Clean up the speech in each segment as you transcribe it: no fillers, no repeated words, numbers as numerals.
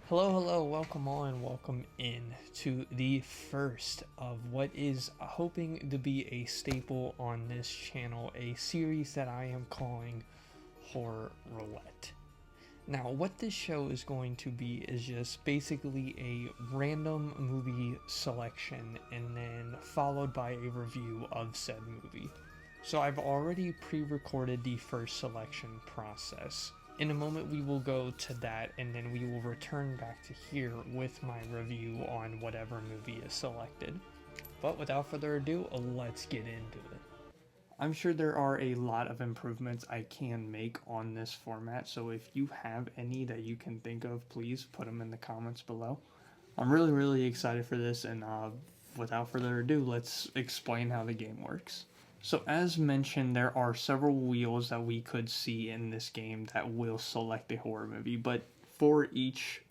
Hello, welcome in to the first of what is hoping to be a staple on this channel, a series that I am calling Horror Roulette. Now, what this show is going to be is just basically a random movie selection and then followed by a review of said movie. So I've already pre-recorded the first selection process. In a moment we will go to that and then we will return back to here with my review on whatever movie is selected. But without further ado, let's get into it. I'm sure there are a lot of improvements I can make on this format, so if you have any that you can think of, please put them in the comments below. I'm really excited for this, and without further ado, let's explain how the game works. So as mentioned, there are several wheels that we could see in this game that will select a horror movie, but for each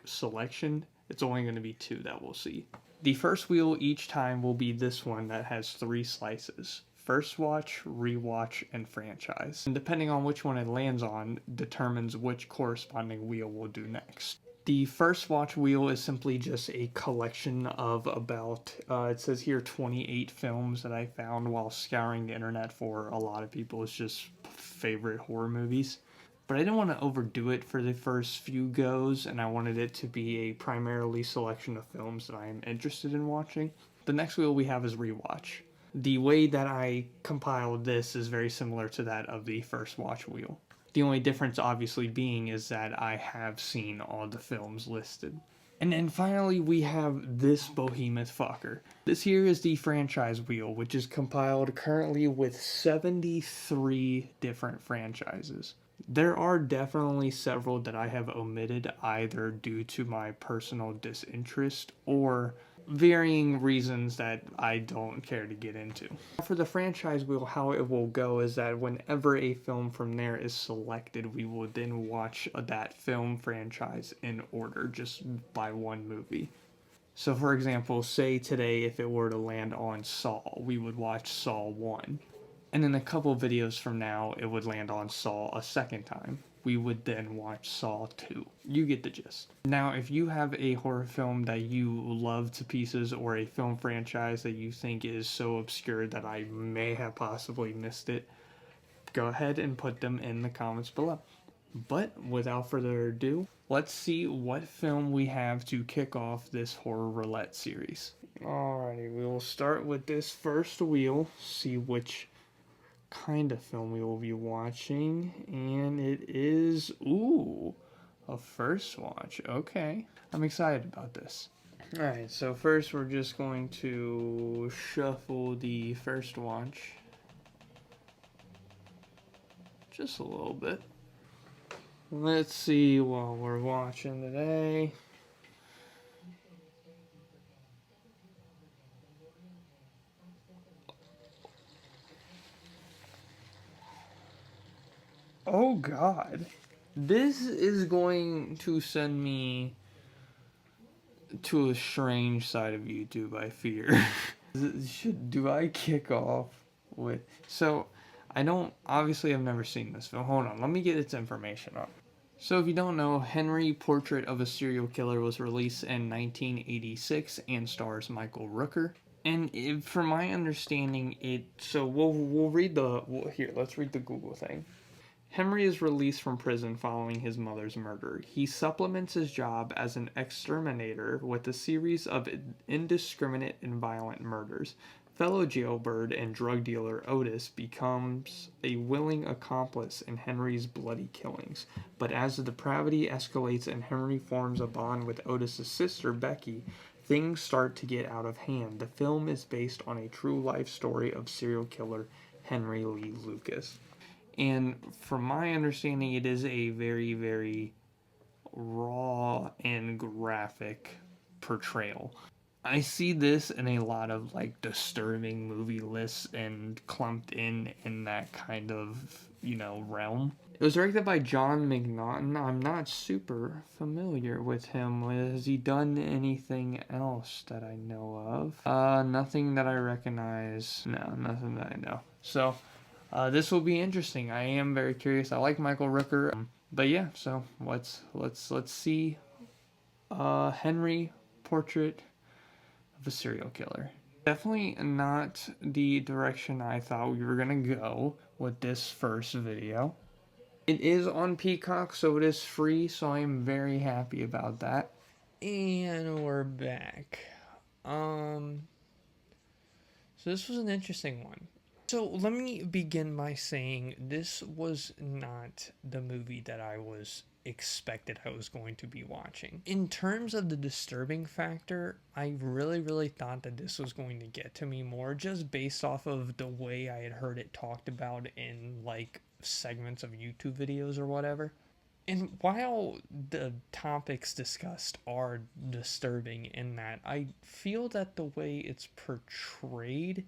selection, it's only going to be two that we'll see. The first wheel each time will be this one that has 3 slices. First watch, rewatch, and franchise. And depending on which one it lands on, determines which corresponding wheel we'll do next. The first watch wheel is simply just a collection of about, it says here 28 films that I found while scouring the internet for a lot of people's just favorite horror movies. But I didn't want to overdo it for the first few goes, and I wanted it to be a primarily selection of films that I am interested in watching. The next wheel we have is rewatch. The way that I compiled this is very similar to that of the first watch wheel. The only difference obviously being is that I have seen all the films listed. And then finally we have this behemoth fucker. This here is the franchise wheel, which is compiled currently with 73 different franchises. There are definitely several that I have omitted either due to my personal disinterest or varying reasons that I don't care to get into. For the franchise wheel, how it will go is that whenever a film from there is selected, we will then watch that film franchise in order, just by one movie. So for example, say today if it were to land on Saw, we would watch Saw 1. And then a couple videos from now, it would land on Saw a second time. We would then watch Saw 2. You get the gist. Now, if you have a horror film that you love to pieces or a film franchise that you think is so obscure that I may have possibly missed it, go ahead and put them in the comments below. But without further ado, let's see what film we have to kick off this Horror Roulette series. Alrighty, we will start with this first wheel, see which kind of film we will be watching, and it is a first watch. Okay, I'm excited about this. Alright, so first we're just going to shuffle the first watch just a little bit. Let's see what we're watching today. Oh God, this is going to send me to a strange side of YouTube, I fear. Do I kick off with, so obviously I've never seen this film. Hold on, let me get its information up. So if you don't know, Henry, Portrait of a Serial Killer was released in 1986 and stars Michael Rooker. And from my understanding, we'll read let's read the Google thing. Henry is released from prison following his mother's murder. He supplements his job as an exterminator with a series of indiscriminate and violent murders. Fellow jailbird and drug dealer Otis becomes a willing accomplice in Henry's bloody killings. But as the depravity escalates and Henry forms a bond with Otis's sister, Becky, things start to get out of hand. The film is based on a true life story of serial killer Henry Lee Lucas. And from my understanding, it is a very raw and graphic portrayal. I see this in a lot of disturbing movie lists and clumped in that kind of, realm. It was directed by John McNaughton. I'm not super familiar with him. Has he done anything else that I know of? Nothing that I recognize. No, nothing that I know. So this will be interesting. I am very curious. I like Michael Rooker. But yeah, so let's see Henry, Portrait of a Serial Killer. Definitely not the direction I thought we were gonna go with this first video. It is on Peacock, so it is free, so I'm very happy about that. And we're back. So this was an interesting one. So let me begin by saying this was not the movie that I was expected I was going to be watching. In terms of the disturbing factor, I really thought that this was going to get to me more just based off of the way I had heard it talked about in like segments of YouTube videos or whatever. And while the topics discussed are disturbing in that, I feel that the way it's portrayed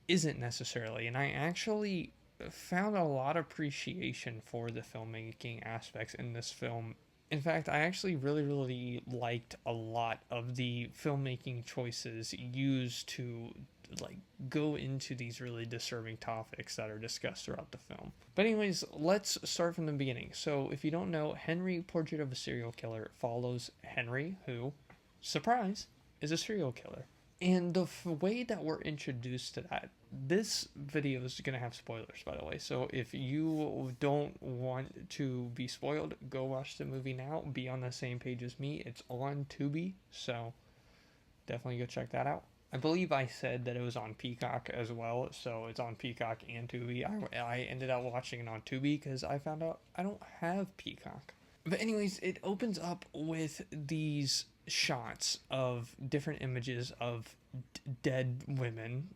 isn't necessarily. And I actually found a lot of appreciation for the filmmaking aspects in this film. In fact, I actually really liked a lot of the filmmaking choices used to like go into these really disturbing topics that are discussed throughout the film. But anyways, let's start from the beginning. So if you don't know, Henry, Portrait of a Serial Killer follows Henry, who, surprise, is a serial killer. And the way that we're introduced to that, this video is going to have spoilers, by the way. So if you don't want to be spoiled, go watch the movie now. Be on the same page as me. It's on Tubi, so definitely go check that out. I believe I said that it was on Peacock as well, so it's on Peacock and Tubi. I ended up watching it on Tubi because I found out I don't have Peacock. But anyways, it opens up with these shots of different images of dead women,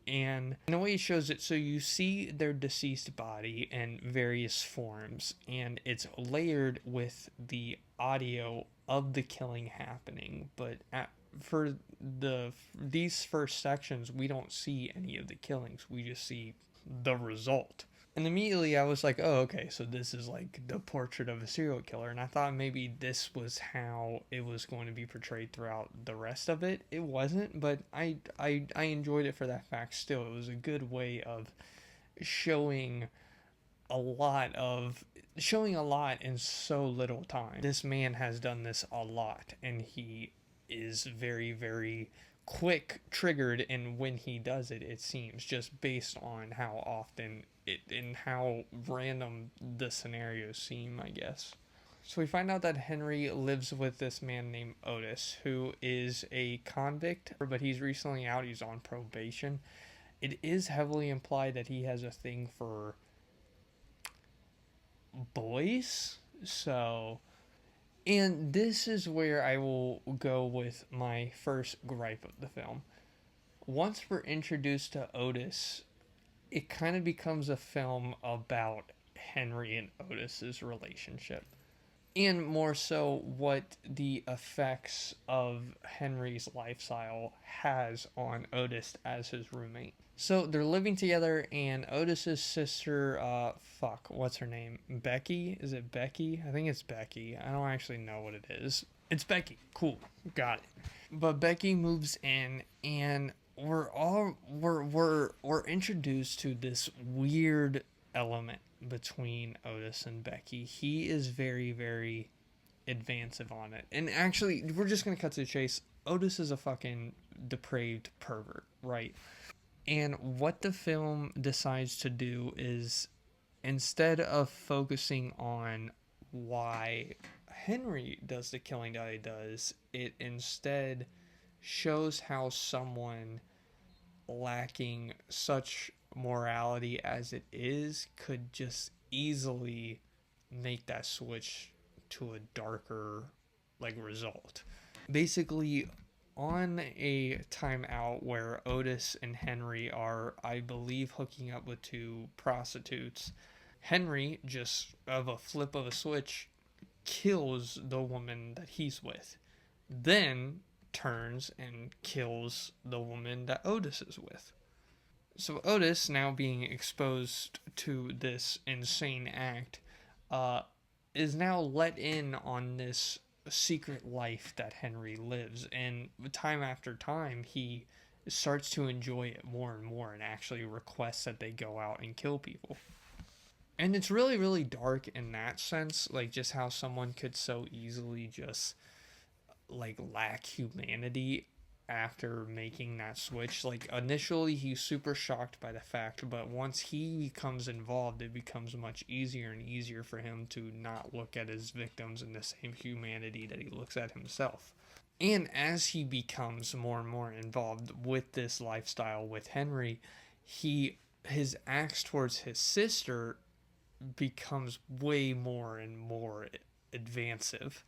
and in a way it shows it so you see their deceased body in various forms, and it's layered with the audio of the killing happening. But for these first sections, we don't see any of the killings. We just see the result. And immediately I was like, oh, okay, so this is like the portrait of a serial killer. And I thought maybe this was how it was going to be portrayed throughout the rest of it. It wasn't, but I enjoyed it for that fact still. It was a good way of showing a lot in so little time. This man has done this a lot, and he is very quick triggered in when he does it, it seems, just based on how often it and how random the scenarios seem, I guess. So we find out that Henry lives with this man named Otis, who is a convict, but he's recently out. He's on probation. It is heavily implied that he has a thing for boys. So, and this is where I will go with my first gripe of the film. Once we're introduced to Otis, it kind of becomes a film about Henry and Otis's relationship. And more so, what the effects of Henry's lifestyle has on Otis as his roommate. So they're living together, and Otis's sister, what's her name? Becky? Is it Becky? I think it's Becky. I don't actually know what it is. It's Becky. Cool. Got it. But Becky moves in, and we're introduced to this weird element between Otis and Becky. He is very advansive on it. And actually, we're just going to cut to the chase. Otis is a fucking depraved pervert, right? And what the film decides to do is, instead of focusing on why Henry does the killing that he does, it instead shows how someone lacking such morality as it is could just easily make that switch to a darker result. Basically, on a timeout where Otis and Henry are, I believe, hooking up with two prostitutes, Henry, just of a flip of a switch, kills the woman that he's with, then turns and kills the woman that Otis is with. So Otis, now being exposed to this insane act, is now let in on this secret life that Henry lives, and time after time he starts to enjoy it more and more, and actually requests that they go out and kill people. And it's really dark in that sense, like just how someone could so easily just like lack humanity after making that switch. Like initially he's super shocked by the fact, but once he becomes involved, it becomes much easier and easier for him to not look at his victims in the same humanity that he looks at himself. And as he becomes more and more involved with this lifestyle with Henry, his acts towards his sister becomes way more and more advansive,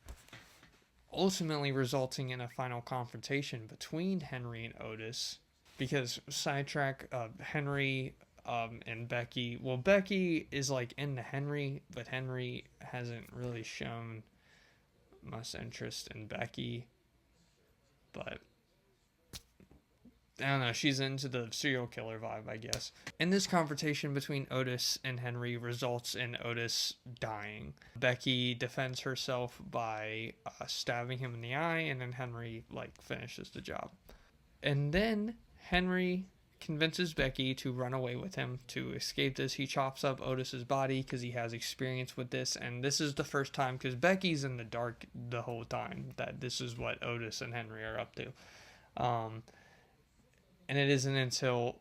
ultimately resulting in a final confrontation between Henry and Otis. Because sidetrack, Henry and Becky. Well, Becky is like into Henry, but Henry hasn't really shown much interest in Becky. But I don't know, she's into the serial killer vibe, I guess. And this confrontation between Otis and Henry results in Otis dying. Becky defends herself by stabbing him in the eye, and then Henry, like, finishes the job. And then Henry convinces Becky to run away with him to escape this. He chops up Otis's body because he has experience with this, and this is the first time, because Becky's in the dark the whole time, that this is what Otis and Henry are up to. And it isn't until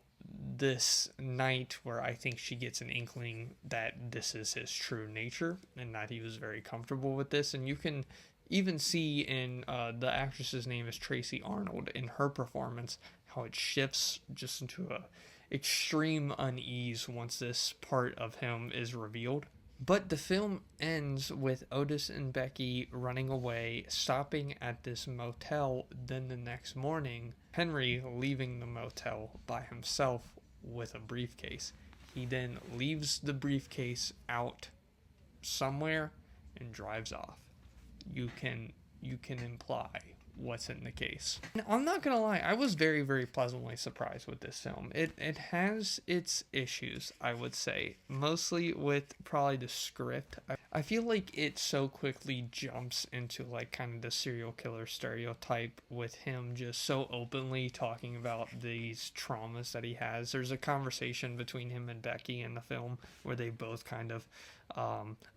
this night where I think she gets an inkling that this is his true nature and that he was very comfortable with this. And you can even see in the actress's name is Tracy Arnold, in her performance, how it shifts just into a extreme unease once this part of him is revealed. But the film ends with Otis and Becky running away, stopping at this motel. Then the next morning, Henry leaving the motel by himself with a briefcase. He then leaves the briefcase out somewhere and drives off. You can imply what's in the case. And I'm not gonna lie, I was very, very pleasantly surprised with this film. It has its issues, I would say, mostly with probably the script. I feel like it so quickly jumps into like kind of the serial killer stereotype, with him just so openly talking about these traumas that he has. There's a conversation between him and Becky in the film where they both kind of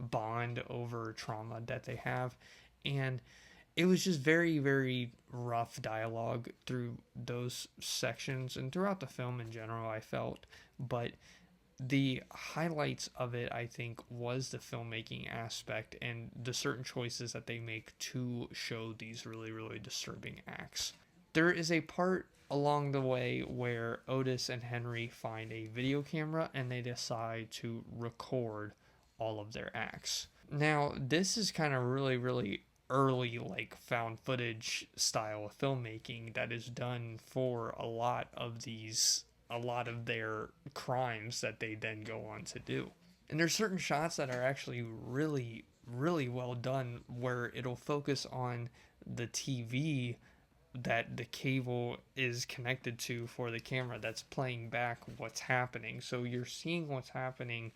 bond over trauma that they have, and it was just very, very rough dialogue through those sections and throughout the film in general, I felt. But the highlights of it, I think, was the filmmaking aspect and the certain choices that they make to show these really, really disturbing acts. There is a part along the way where Otis and Henry find a video camera and they decide to record all of their acts. Now, this is kind of really, really early like found footage style of filmmaking that is done for a lot of their crimes that they then go on to do. And there's certain shots that are actually really, really well done, where it'll focus on the TV that the cable is connected to for the camera that's playing back what's happening. So you're seeing what's happening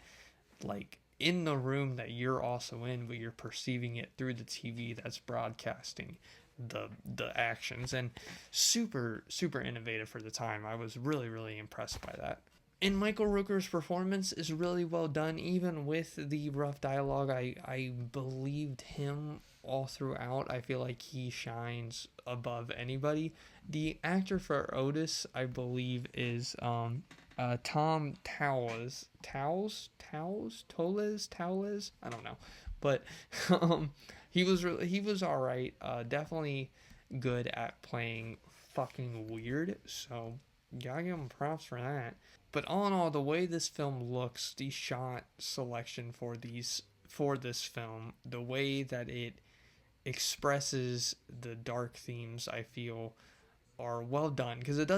like in the room that you're also in, but you're perceiving it through the TV that's broadcasting the actions. And super, super innovative for the time. I was really, really impressed by that. And Michael Rooker's performance is really well done, even with the rough dialogue. I believed him all throughout. I feel like he shines above anybody. The actor for Otis, I believe, is Tom Towles, I don't know, but he was all right. Definitely good at playing fucking weird. So gotta give him props for that. But all in all, the way this film looks, the shot selection for this film, the way that it expresses the dark themes, I feel, are well done, because it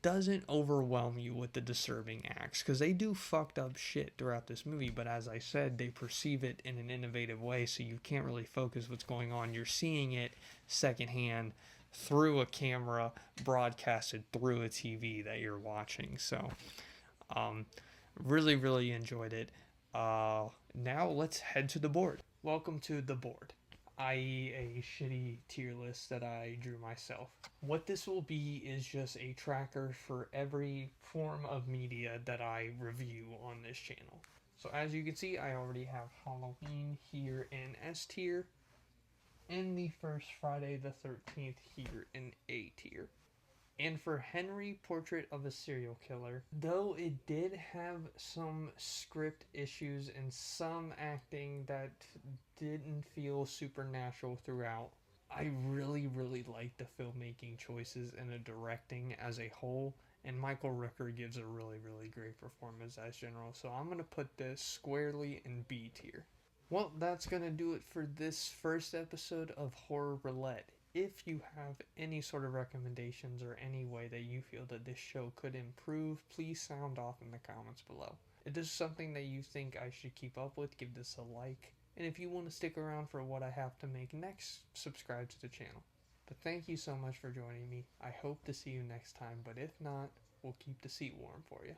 doesn't overwhelm you with the disturbing acts, because they do fucked up shit throughout this movie, but as I said, they perceive it in an innovative way, so you can't really focus what's going on. You're seeing it secondhand through a camera broadcasted through a TV that you're watching. So really, really enjoyed it. Now let's head to the board. Welcome to the board, i.e. a shitty tier list that I drew myself. What this will be is just a tracker for every form of media that I review on this channel. So as you can see, I already have Halloween here in S tier. and the first Friday the 13th here in A tier. And for Henry, Portrait of a Serial Killer, though it did have some script issues and some acting that didn't feel supernatural throughout, I really like the filmmaking choices and the directing as a whole. And Michael Rooker gives a really great performance as General. So I'm going to put this squarely in B tier. Well, that's going to do it for this first episode of Horror Roulette. If you have any sort of recommendations or any way that you feel that this show could improve, please sound off in the comments below. If this is something that you think I should keep up with, give this a like. And if you want to stick around for what I have to make next, subscribe to the channel. But thank you so much for joining me. I hope to see you next time, but if not, we'll keep the seat warm for you.